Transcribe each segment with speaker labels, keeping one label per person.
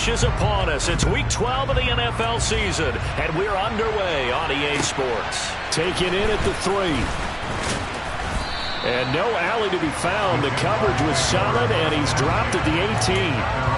Speaker 1: rush is upon us. It's Week 12 of the NFL season, and we're underway on EA Sports.
Speaker 2: Taken in at the 3. And no alley to be found. The coverage was solid, and he's dropped at the 18.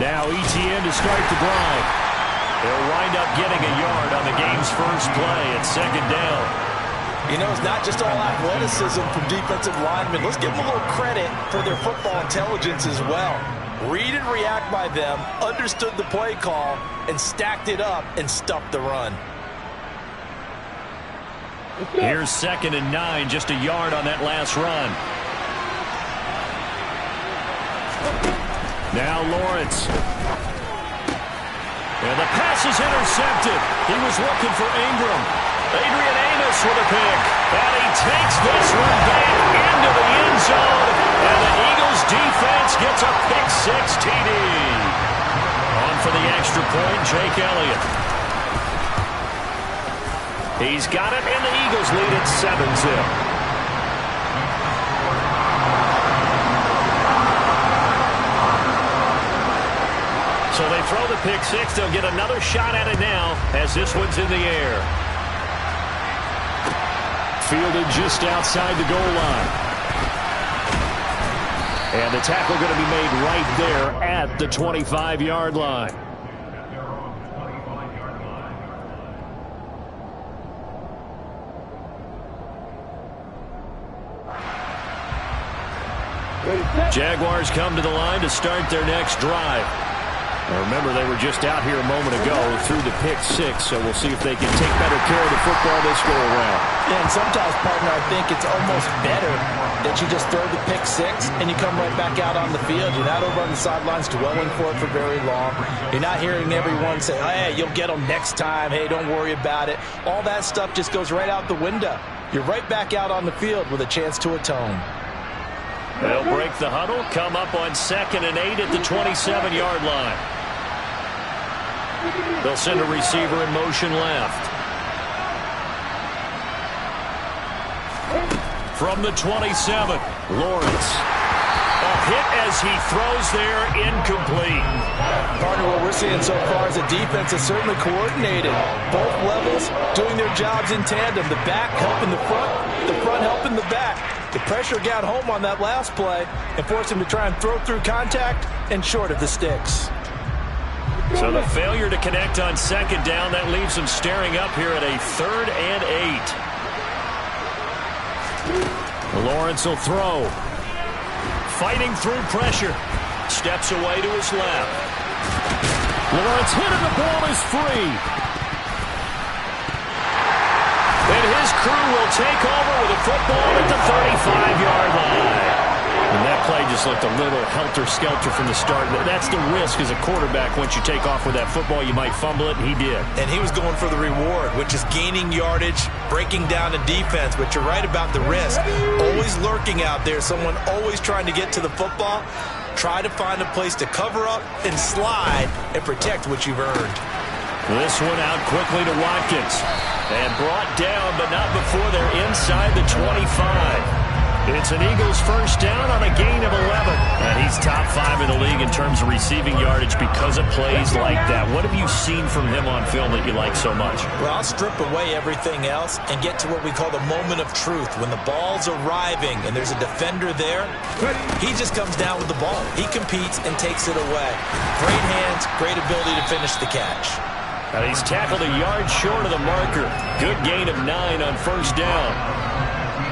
Speaker 2: Now ETN to start the drive. They'll wind up getting a yard on the game's first play at second down.
Speaker 3: You know, it's not just all athleticism from defensive linemen. Let's give them a little credit for their football intelligence as well. Read and react by them, understood the play call, and stacked it up and stuffed the run.
Speaker 2: Here's 2nd and 9, just a yard on that last run. Now Lawrence. And the pass is intercepted. He was looking for Ingram. Adrian Amos with a pick. And he takes this one back into the end zone. And the Eagles defense gets a pick-6 TD. On for the extra point, Jake Elliott. He's got it, and the Eagles lead at 7-0. So they throw the pick-6. They'll get another shot at it now as this one's in the air. Fielded just outside the goal line. And the tackle going to be made right there at the 25-yard line. Jaguars come to the line to start their next drive. Now remember, they were just out here a moment ago through the pick-6, so we'll see if they can take better care of the football this go-around.
Speaker 3: Yeah, and sometimes, partner, I think it's almost better that you just throw the pick-6 and you come right back out on the field. You're not over on the sidelines dwelling for it for very long. You're not hearing everyone say, hey, you'll get them next time. Hey, don't worry about it. All that stuff just goes right out the window. You're right back out on the field with a chance to atone.
Speaker 2: They'll break the huddle, come up on 2nd and 8 at the 27-yard line. They'll send a receiver in motion left. From the 27, Lawrence. A hit as he throws there, incomplete.
Speaker 3: Partner, what we're seeing so far is the defense is certainly coordinated. Both levels doing their jobs in tandem. The back helping the front helping the back. The pressure got home on that last play and forced him to try and throw through contact and short of the sticks.
Speaker 2: So the failure to connect on 2nd down, that leaves them staring up here at a 3rd and 8. Lawrence will throw. Fighting through pressure. Steps away to his left. Lawrence hit and the ball is free. And his crew will take over with a football at the 35-yard line. And that play just looked a little helter-skelter from the start. That's the risk as a quarterback. Once you take off with that football, you might fumble it, and he did.
Speaker 3: And he was going for the reward, which is gaining yardage, breaking down the defense. But you're right about the risk. Always lurking out there, someone always trying to get to the football. Try to find a place to cover up and slide and protect what you've earned.
Speaker 2: This one out quickly to Watkins. And brought down, but not before they're inside the 25. It's an Eagles first down on a gain of 11. And he's top 5 in the league in terms of receiving yardage because of plays like that. What have you seen from him on film that you like so much?
Speaker 3: Well, I'll strip away everything else and get to what we call the moment of truth. When the ball's arriving and there's a defender there, he just comes down with the ball. He competes and takes it away. Great hands, great ability to finish the catch.
Speaker 2: And he's tackled a yard short of the marker. Good gain of 9 on first down.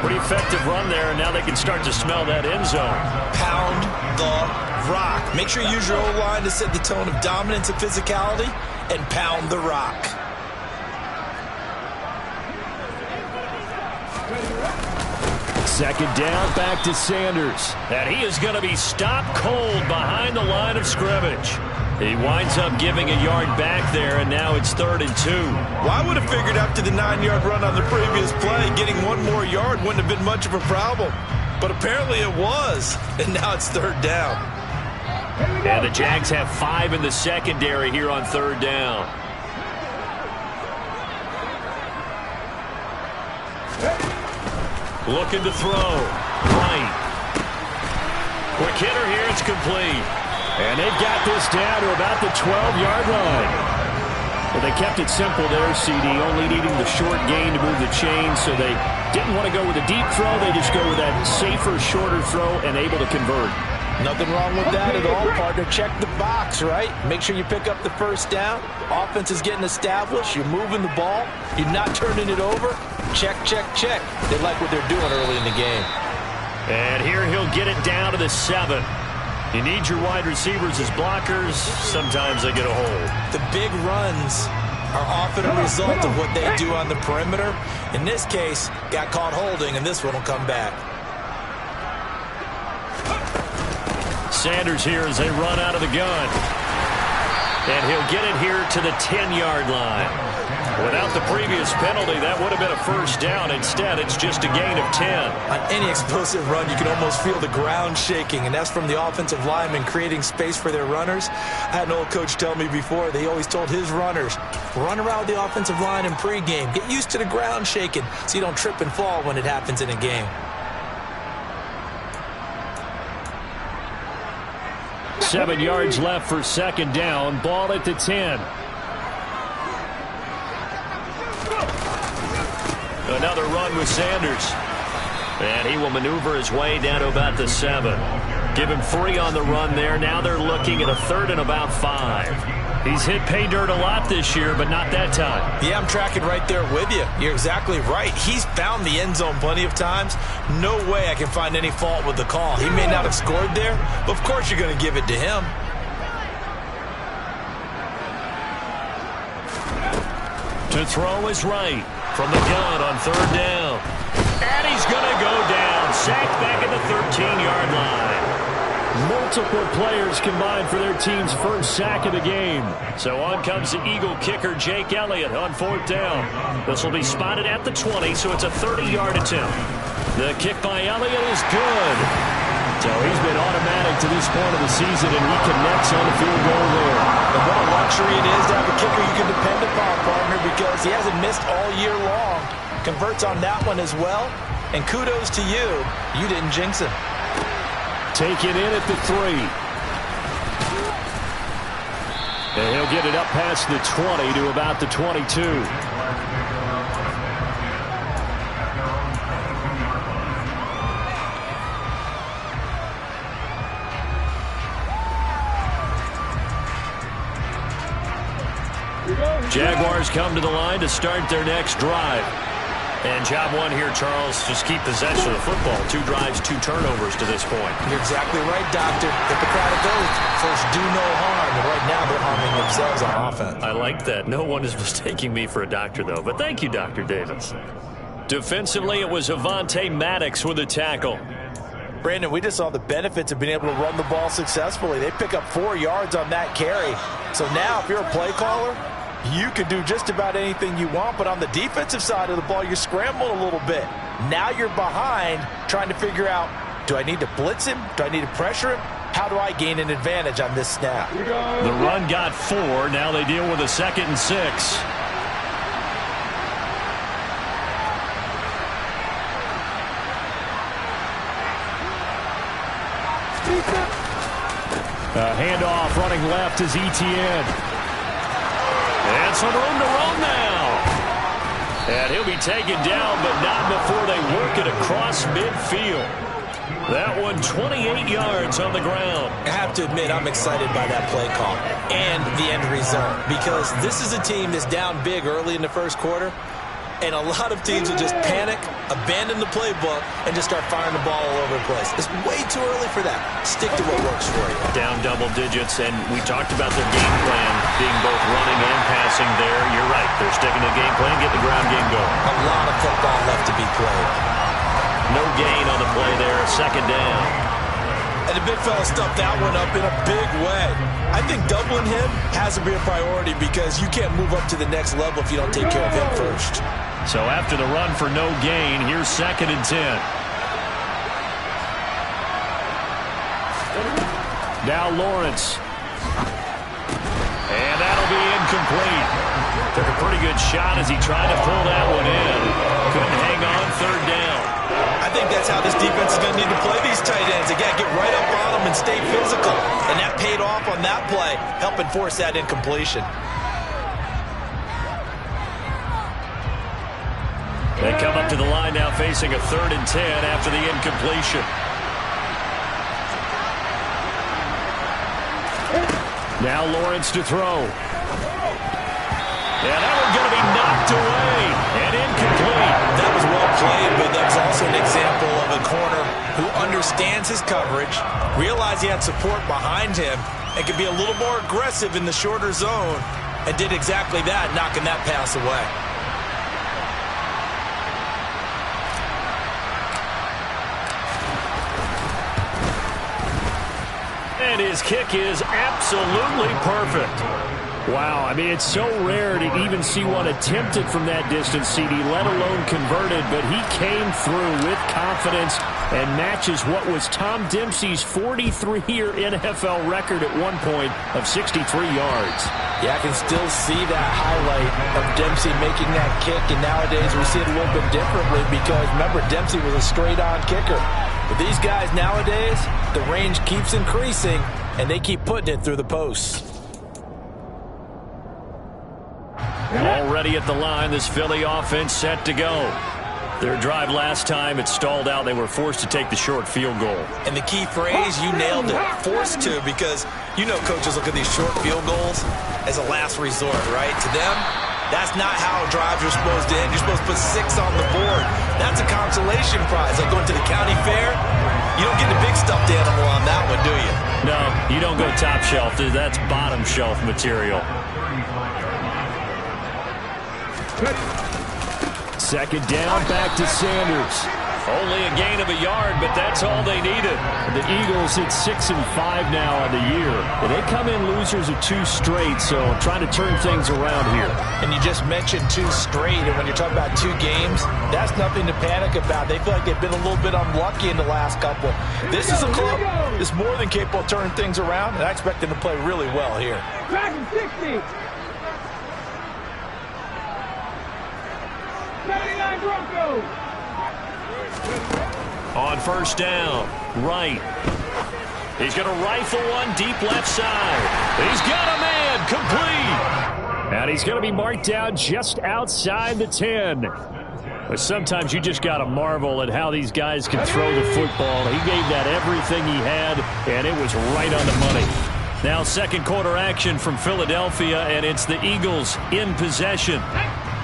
Speaker 2: Pretty effective run there, and now they can start to smell that end zone.
Speaker 3: Pound the rock. Make sure you use your O-line to set the tone of dominance and physicality, and pound the rock.
Speaker 2: Second down, back to Sanders. And he is going to be stopped cold behind the line of scrimmage. He winds up giving a yard back there, and now it's 3rd and 2.
Speaker 3: Well, I would have figured after the 9-yard run on the previous play, getting one more yard wouldn't have been much of a problem. But apparently it was, and now it's 3rd down.
Speaker 2: And the Jags have 5 in the secondary here on 3rd down. Looking to throw. Right. Quick hitter here. It's complete. And they've got this down to about the 12-yard line. Well, they kept it simple there, CD, only needing the short gain to move the chain, so they didn't want to go with a deep throw. They just go with that safer, shorter throw and able to convert.
Speaker 3: Nothing wrong with that at all, partner. Check the box, right? Make sure you pick up the first down. Offense is getting established. You're moving the ball. You're not turning it over. Check, check, check. They like what they're doing early in the game.
Speaker 2: And here he'll get it down to the 7. You need your wide receivers as blockers. Sometimes they get a hold.
Speaker 3: The big runs are often a result of what they do on the perimeter. In this case, got caught holding, and this one will come back.
Speaker 2: Sanders here as they run out of the gun. And he'll get it here to the 10-yard line. Without the previous penalty, that would have been a first down. Instead, it's just a gain of 10.
Speaker 3: On any explosive run, you can almost feel the ground shaking, and that's from the offensive linemen creating space for their runners. I had an old coach tell me before, they always told his runners, run around the offensive line in pregame. Get used to the ground shaking so you don't trip and fall when it happens in a game.
Speaker 2: Seven yards left for 2nd down. Ball at the 10. Another run with Sanders. And he will maneuver his way down to about the 7. Give him 3 on the run there. Now they're looking at a 3rd and about 5. He's hit pay dirt a lot this year, but not that time.
Speaker 3: Yeah, I'm tracking right there with you. You're exactly right. He's found the end zone plenty of times. No way I can find any fault with the call. He may not have scored there, but of course you're going to give it to him.
Speaker 2: To throw is right. From the gun on 3rd down. And he's going to go down. Sacked back at the 13-yard line. Multiple players combined for their team's first sack of the game. So on comes the Eagle kicker, Jake Elliott, on 4th down. This will be spotted at the 20, so it's a 30-yard attempt. The kick by Elliott is good. So he's been automatic to this point of the season, and he connects on the field goal there.
Speaker 3: And what a luxury it is to have a kicker you can depend upon, partner, because he hasn't missed all year long. Converts on that one as well. And kudos to you. You didn't jinx him.
Speaker 2: Taken in at the 3. And he'll get it up past the 20 to about the 22. Jaguars come to the line to start their next drive. And job one here, Charles, just keep possession of the football. 2 drives, 2 turnovers to this point.
Speaker 3: You're exactly right, Doctor. Hippocratic oath. First, do no harm. And right now, they're harming themselves on offense.
Speaker 2: I like that. No one is mistaking me for a doctor, though. But thank you, Dr. Davis. Defensively, it was Avonte Maddox with a tackle.
Speaker 3: Brandon, we just saw the benefits of being able to run the ball successfully. They pick up 4 yards on that carry. So now, if you're a play caller, you can do just about anything you want, but on the defensive side of the ball, you're scrambling a little bit. Now you're behind trying to figure out, do I need to blitz him? Do I need to pressure him? How do I gain an advantage on this snap?
Speaker 2: The run got 4. Now they deal with a 2nd and 6. A handoff running left is Etienne. And some room to run now. And he'll be taken down, but not before they work it across midfield. That one 28 yards on the ground.
Speaker 3: I have to admit, I'm excited by that play call and the end result, because this is a team that's down big early in the first quarter, and a lot of teams will just panic, abandon the playbook, and just start firing the ball all over the place. It's way too early for that. Stick to what works for you.
Speaker 2: Down double digits, and we talked about their game plan being both running and passing there. You're right. They're sticking to the game plan, get the ground game going.
Speaker 3: A lot of football left to be played.
Speaker 2: No gain on the play there, 2nd down.
Speaker 3: And the big fella stuffed that one up in a big way. I think doubling him has to be a priority because you can't move up to the next level if you don't take care of him first.
Speaker 2: So after the run for no gain, here's 2nd and 10. Now Lawrence. And that'll be incomplete. Took a pretty good shot as he tried to pull that one in. Couldn't hang on 3rd down.
Speaker 3: I think that's how this defense is going to need to play these tight ends. Again, get right up on them and stay physical. And that paid off on that play, helping force that incompletion.
Speaker 2: They come up to the line now facing a 3rd and 10 after the incompletion. Now Lawrence to throw. Yeah, that one's going to be knocked away and incomplete.
Speaker 3: That was well played, but that was also an example of a corner who understands his coverage, realized he had support behind him, and could be a little more aggressive in the shorter zone, and did exactly that, knocking that pass away.
Speaker 2: And his kick is absolutely perfect. Wow, I mean, it's so rare to even see one attempted from that distance, CD, let alone converted, but he came through with confidence and matches what was Tom Dempsey's 43-year NFL record at one point of 63 yards.
Speaker 3: Yeah, I can still see that highlight of Dempsey making that kick, and nowadays we see it a little bit differently because, remember, Dempsey was a straight-on kicker. But these guys nowadays, the range keeps increasing, and they keep putting it through the posts.
Speaker 2: Already at the line, this Philly offense set to go. Their drive last time, it stalled out. They were forced to take the short field goal.
Speaker 3: And the key phrase, you nailed it, forced to, because you know coaches look at these short field goals as a last resort, right? To them, that's not how drives are supposed to end. You're supposed to put 6 on the board. That's a consolation prize. Like going to the county fair, you don't get the big stuffed animal on that one, do you?
Speaker 2: No, you don't go top shelf. That's bottom shelf material. 2nd down, back to Sanders. Only a gain of a yard, but that's all they needed. The Eagles hit 6-5 now on the year. And they come in losers of 2 straight, so trying to turn things around here.
Speaker 3: And you just mentioned 2 straight, and when you're talking about 2 games, that's nothing to panic about. They feel like they've been a little bit unlucky in the last couple. This is a club that's more than capable of turning things around, and I expect them to play really well here.
Speaker 4: Back in 60. 79 Broncos.
Speaker 2: On 1st down, right. He's going to rifle one deep left side. He's got a man, complete. And he's going to be marked down just outside the 10. But sometimes you just got to marvel at how these guys can throw the football. He gave that everything he had, and it was right on the money. Now 2nd quarter action from Philadelphia, and it's the Eagles in possession.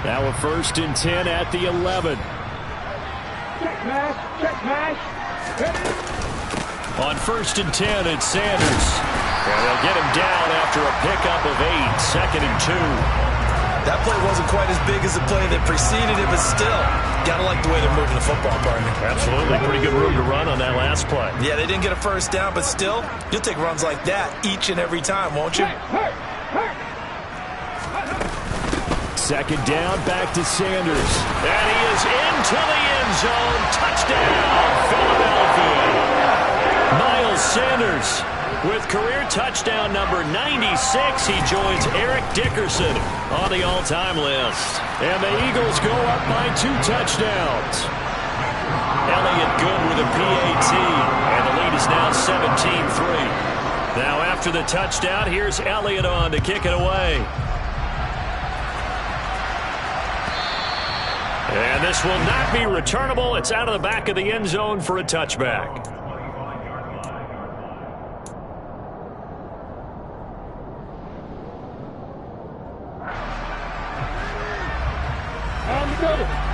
Speaker 2: Now a 1st and 10 at the 11.
Speaker 4: Check mash.
Speaker 2: On 1st and 10, it's Sanders. And they'll get him down after a pickup of 8, 2nd and 2.
Speaker 3: That play wasn't quite as big as the play that preceded it, but still, gotta like the way they're moving the football, partner.
Speaker 2: Absolutely. Pretty good room to run on that last play.
Speaker 3: Yeah, they didn't get a 1st down, but still, you'll take runs like that each and every time, won't you?
Speaker 2: 2nd down, back to Sanders. And he is into the end zone. Touchdown, Philadelphia. Miles Sanders with career touchdown number 96. He joins Eric Dickerson on the all-time list. And the Eagles go up by 2 touchdowns. Elliott good with a PAT. And the lead is now 17-3. Now after the touchdown, here's Elliott on to kick it away. And this will not be returnable. It's out of the back of the end zone for a touchback.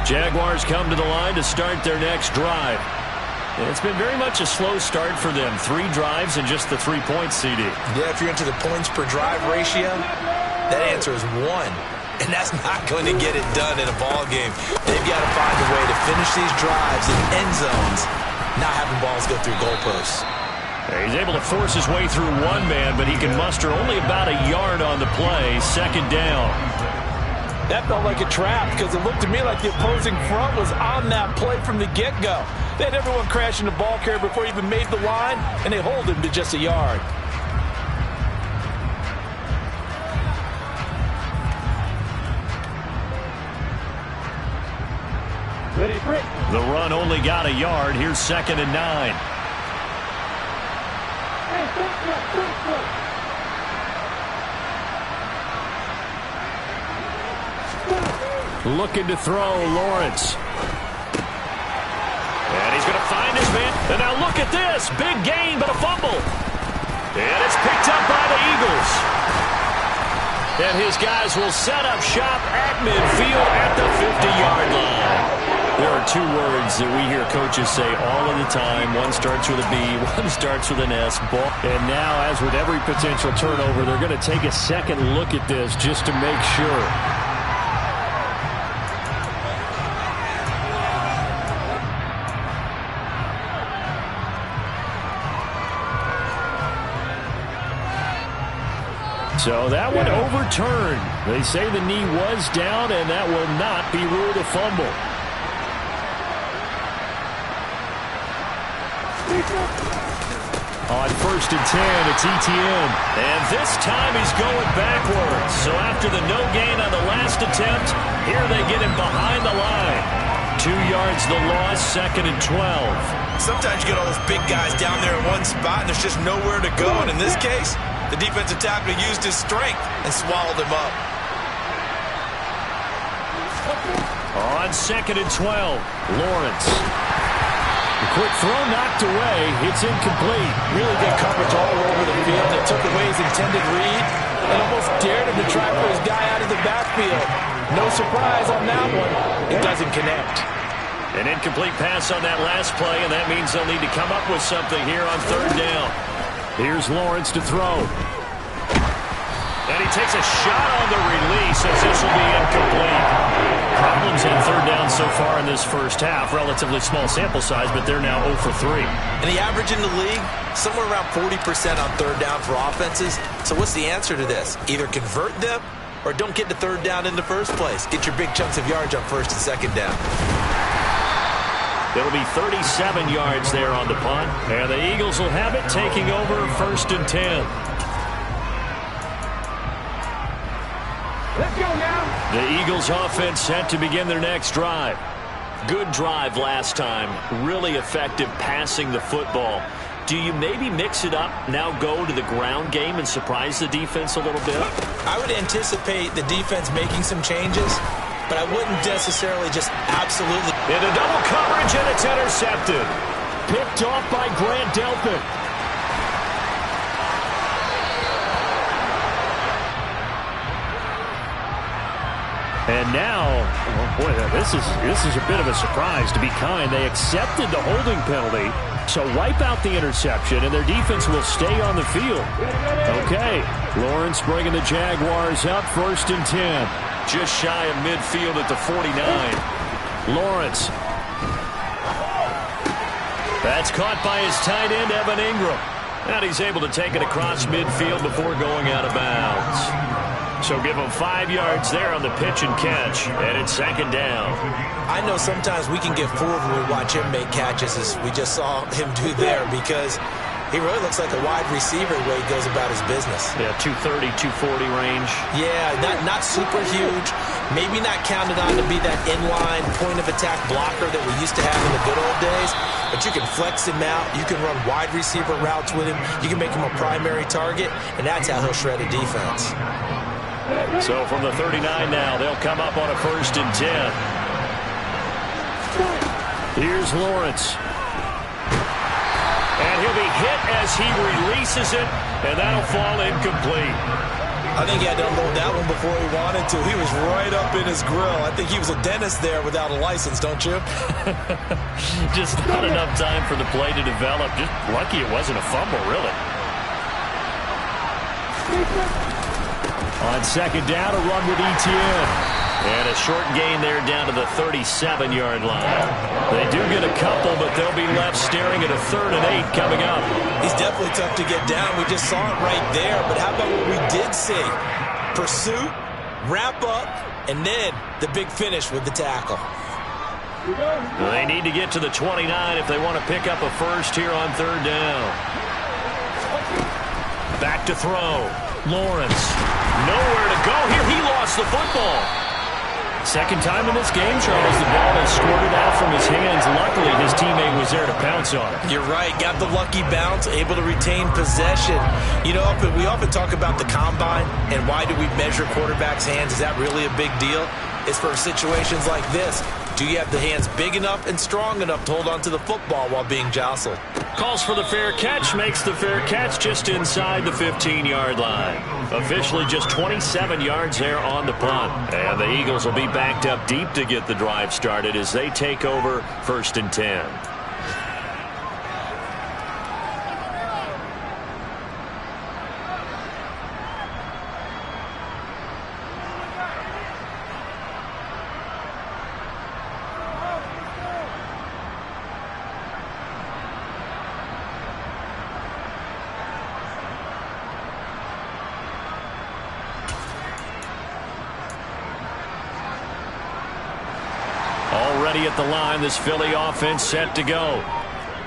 Speaker 2: Jaguars come to the line to start their next drive. And it's been very much a slow start for them. 3 drives and just the 3 points, CD.
Speaker 3: Yeah, if you're into the points per drive ratio, that answer is 1. And that's not going to get it done in a ball game. They've got to find a way to finish these drives in end zones, not having balls go through goalposts.
Speaker 2: He's able to force his way through one man, but he can muster only about a yard on the play. Second down.
Speaker 3: That felt like a trap because it looked to me like the opposing front was on that play from the get-go. They had everyone crashing the ball carrier before he even made the line, and they hold him to just a yard.
Speaker 4: Ready, Britt.
Speaker 2: The run only got a yard. Here's 2nd and 9.
Speaker 4: Hey, stop.
Speaker 2: Looking to throw, Lawrence. And he's going to find his man. And now look at this. Big gain, but a fumble. And it's picked up by the Eagles. And his guys will set up shop at midfield at the 50-yard line. There are two words that we hear coaches say all of the time. One starts with a B, one starts with an S. Ball. And now, as with every potential turnover, they're going to take a second look at this just to make sure. So that one overturned. They say the knee was down, and that will not be ruled a fumble. On 1st and 10, it's ETN. And this time he's going backwards. So after the no gain on the last attempt, here they get him behind the line. 2 yards the loss, 2nd and 12.
Speaker 3: Sometimes you get all those big guys down there in one spot, and there's just nowhere to go. And in this case, the defensive tackle used his strength and swallowed him up.
Speaker 2: On 2nd and 12, Lawrence. The quick throw knocked away. It's incomplete.
Speaker 3: Really good coverage all over the field. They took away his intended read and almost dared him to try for his guy out of the backfield. No surprise on that one. It doesn't connect.
Speaker 2: An incomplete pass on that last play, and that means they'll need to come up with something here on 3rd down. Here's Lawrence to throw. And he takes a shot on the release as this will be incomplete. Problems on 3rd down so far in this first half. Relatively small sample size, but they're now 0 for 3.
Speaker 3: And the average in the league, somewhere around 40% on 3rd down for offenses. So what's the answer to this? Either convert them or don't get to 3rd down in the first place. Get your big chunks of yards on 1st and 2nd down.
Speaker 2: It'll be 37 yards there on the punt. And the Eagles will have it, taking over 1st and 10.
Speaker 4: Let's go now.
Speaker 2: The Eagles offense set to begin their next drive. Good drive last time. Really effective passing the football. Do you maybe mix it up, now go to the ground game and surprise the defense a little bit?
Speaker 3: I would anticipate the defense making some changes, but I wouldn't necessarily just absolutely.
Speaker 2: Into double coverage, and it's intercepted. Picked off by Grant Delpit. And now, oh boy, this is a bit of a surprise, to be kind. They accepted the holding penalty, so wipe out the interception, and their defense will stay on the field. Okay, Lawrence bringing the Jaguars up, 1st and 10. Just shy of midfield at the 49. Lawrence. That's caught by his tight end, Evan Ingram. And he's able to take it across midfield before going out of bounds. So give him 5 yards there on the pitch and catch, and it's 2nd down.
Speaker 3: I know sometimes we can get fooled when we watch him make catches, as we just saw him do there, because he really looks like a wide receiver the way he goes about his business.
Speaker 2: Yeah, 230, 240 range.
Speaker 3: Yeah, not super huge. Maybe not counted on to be that inline point-of-attack blocker that we used to have in the good old days, but you can flex him out. You can run wide receiver routes with him. You can make him a primary target, and that's how he'll shred a defense.
Speaker 2: So from the 39 now, they'll come up on a 1st and 10. Here's Lawrence. And he'll be hit as he releases it, and that'll fall incomplete.
Speaker 3: I think he had to unload that one before he wanted to. He was right up in his grill. I think he was a dentist there without a license, don't you?
Speaker 2: Just not enough time for the play to develop. Just lucky it wasn't a fumble, really. On 2nd down, a run with ETN. And a short gain there down to the 37-yard line. They do get a couple, but they'll be left staring at a 3rd and 8 coming up.
Speaker 3: He's definitely tough to get down. We just saw it right there. But how about what we did see? Pursuit, wrap up, and then the big finish with the tackle.
Speaker 2: They need to get to the 29 if they want to pick up a first here on 3rd down. Back to throw. Lawrence. Nowhere to go here. He lost the football. Second time in this game, Charles, the ball has squirted out from his hands. Luckily, his teammate was there to pounce on it.
Speaker 3: You're right. Got the lucky bounce, able to retain possession. You know, we often talk about the combine and why do we measure quarterbacks' hands. Is that really a big deal? It's for situations like this. Do you have the hands big enough and strong enough to hold on to the football while being jostled?
Speaker 2: Calls for the fair catch, makes the fair catch just inside the 15-yard line. Officially just 27 yards there on the punt. And the Eagles will be backed up deep to get the drive started as they take over 1st and 10. Already at the line, this Philly offense set to go.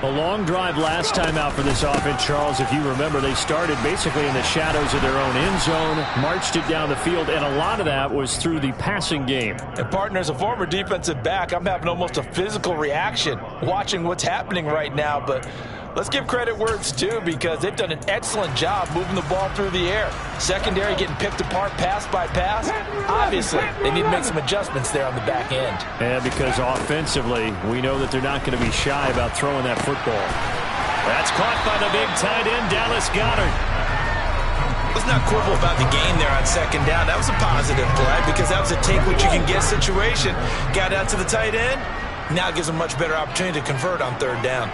Speaker 2: A long drive last time out for this offense, Charles. If you remember, they started basically in the shadows of their own end zone, marched it down the field, and a lot of that was through the passing game.
Speaker 3: And partner, as a former defensive back, I'm having almost a physical reaction watching what's happening right now, but let's give credit where it's due because they've done an excellent job moving the ball through the air. Secondary getting picked apart pass by pass. Obviously, they need to make some adjustments there on the back end.
Speaker 2: Yeah, because offensively, we know that they're not going to be shy about throwing that football. That's caught by the big tight end, Dallas Goedert.
Speaker 3: Let's not quibble about the gain there on 2nd down. That was a positive play because that was a take-what-you-can-get situation. Got out to the tight end. Now gives them much better opportunity to convert on 3rd down.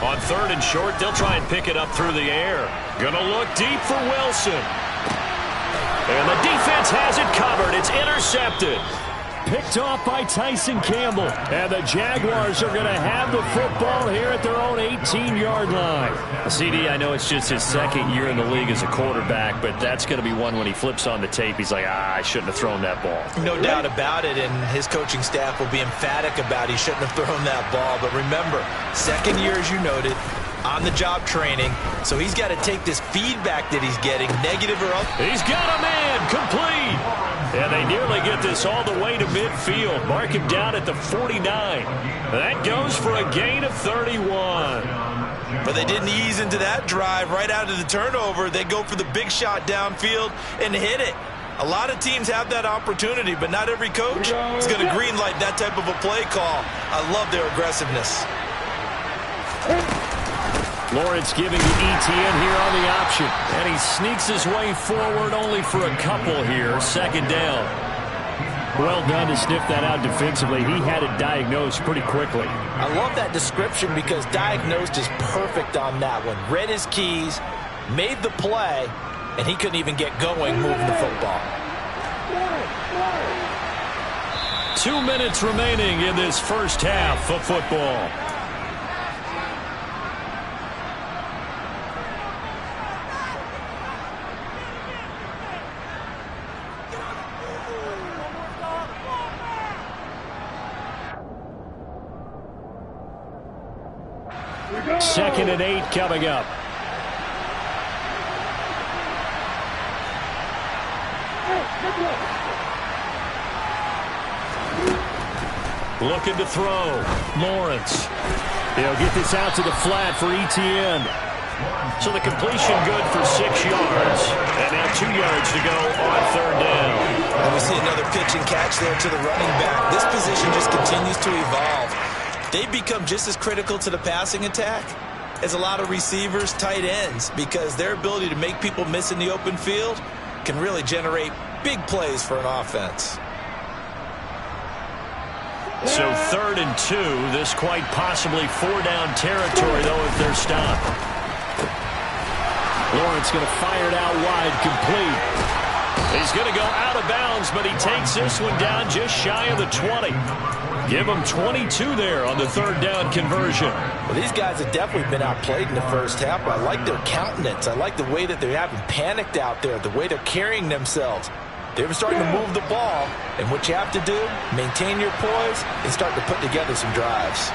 Speaker 2: On 3rd and short, they'll try and pick it up through the air. Gonna look deep for Wilson. And the defense has it covered. It's intercepted. Picked off by Tyson Campbell. And the Jaguars are going to have the football here at their own 18-yard line. CD, I know it's just his 2nd year in the league as a quarterback, but that's going to be one when he flips on the tape. He's like, I shouldn't have thrown that ball.
Speaker 3: No doubt about it, and his coaching staff will be emphatic about he shouldn't have thrown that ball. But remember, 2nd year, as you noted, on-the-job training, so he's got to take this feedback that he's getting, negative or up.
Speaker 2: He's got a man, complete. And they nearly get this all the way to midfield. Mark him down at the 49. That goes for a gain of 31.
Speaker 3: But they didn't ease into that drive right out of the turnover. They go for the big shot downfield and hit it. A lot of teams have that opportunity, but not every coach is going to greenlight that type of a play call. I love their aggressiveness.
Speaker 2: Lawrence giving to Etienne here on the option. And he sneaks his way forward only for a couple here. 2nd down. Well done to sniff that out defensively. He had it diagnosed pretty quickly.
Speaker 3: I love that description because diagnosed is perfect on that one. Read his keys, made the play, and he couldn't even get going moving the football.
Speaker 2: 2 minutes remaining in this first half of football. Second and 8 coming up. Looking to throw. Lawrence. He'll get this out to the flat for Etienne. So the completion good for 6 yards. And now 2 yards to go on 3rd down.
Speaker 3: And we see another pitch and catch there to the running back. This position just continues to evolve. They've become just as critical to the passing attack as a lot of receivers, tight ends, because their ability to make people miss in the open field can really generate big plays for an offense.
Speaker 2: So 3rd and 2, this quite possibly 4-down territory, though, if they're stopped. Lawrence going to fire it out wide, complete. He's going to go out of bounds, but he takes this one down just shy of the 20. Give him 22 there on the third down conversion.
Speaker 3: Well, these guys have definitely been outplayed in the first half. I like their countenance. I like the way that they haven't panicked out there, the way they're carrying themselves. They're starting to move the ball, and what you have to do, maintain your poise and start to put together some drives.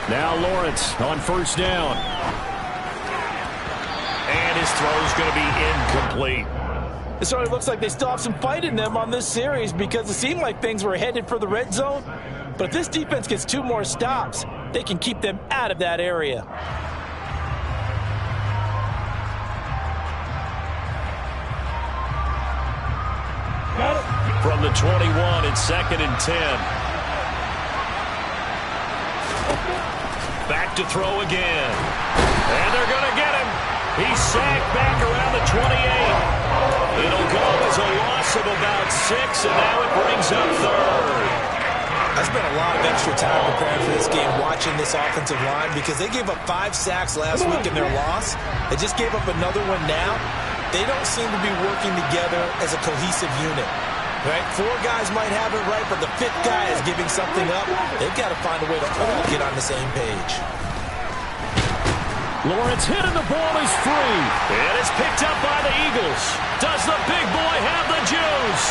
Speaker 2: Now Lawrence on first down.
Speaker 1: And his throw is going to be incomplete.
Speaker 3: It certainly looks like they still have some fight in them on this series because it seemed like things were headed for the red zone. But if this defense gets 2 more stops, they can keep them out of that area.
Speaker 2: From the 21, it's 2nd and 10. Back to throw again. And they're going to get him. He's sacked back around the 28. It'll go as a loss of about 6, and now it brings up 3rd.
Speaker 3: I spent a lot of extra time preparing for this game watching this offensive line because they gave up 5 sacks last week in their loss. They just gave up another one now. They don't seem to be working together as a cohesive unit. Right? 4 guys might have it right, but the 5th guy is giving something up. They've got to find a way to all get on the same page.
Speaker 2: Lawrence hit and the ball is free.
Speaker 1: And it's picked up by the Eagles. Does the big boy have the juice?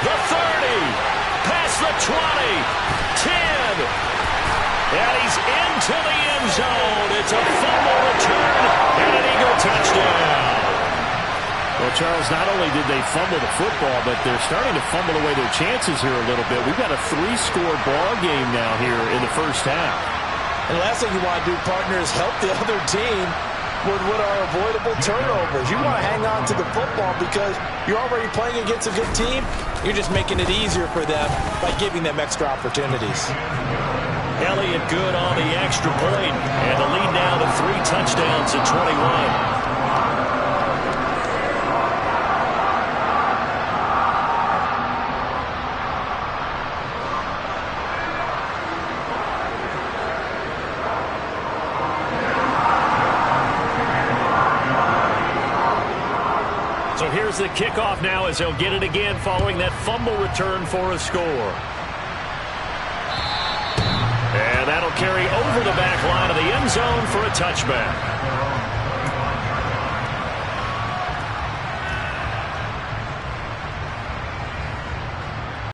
Speaker 1: The 30. Past the 20. 10. And he's into the end zone. It's a fumble return and an Eagle touchdown.
Speaker 2: Well, Charles, not only did they fumble the football, but they're starting to fumble away their chances here a little bit. We've got a 3-score ball game now here in the first half.
Speaker 3: And the last thing you want to do, partner, is help the other team with what are avoidable turnovers. You want to hang on to the football because you're already playing against a good team. You're just making it easier for them by giving them extra opportunities.
Speaker 2: Elliott good on the extra point, and the lead now to 3 touchdowns at 21.
Speaker 1: So here's the kickoff now as they'll get it again following that fumble return for a score. And that'll carry over the back line of the end zone for a touchback.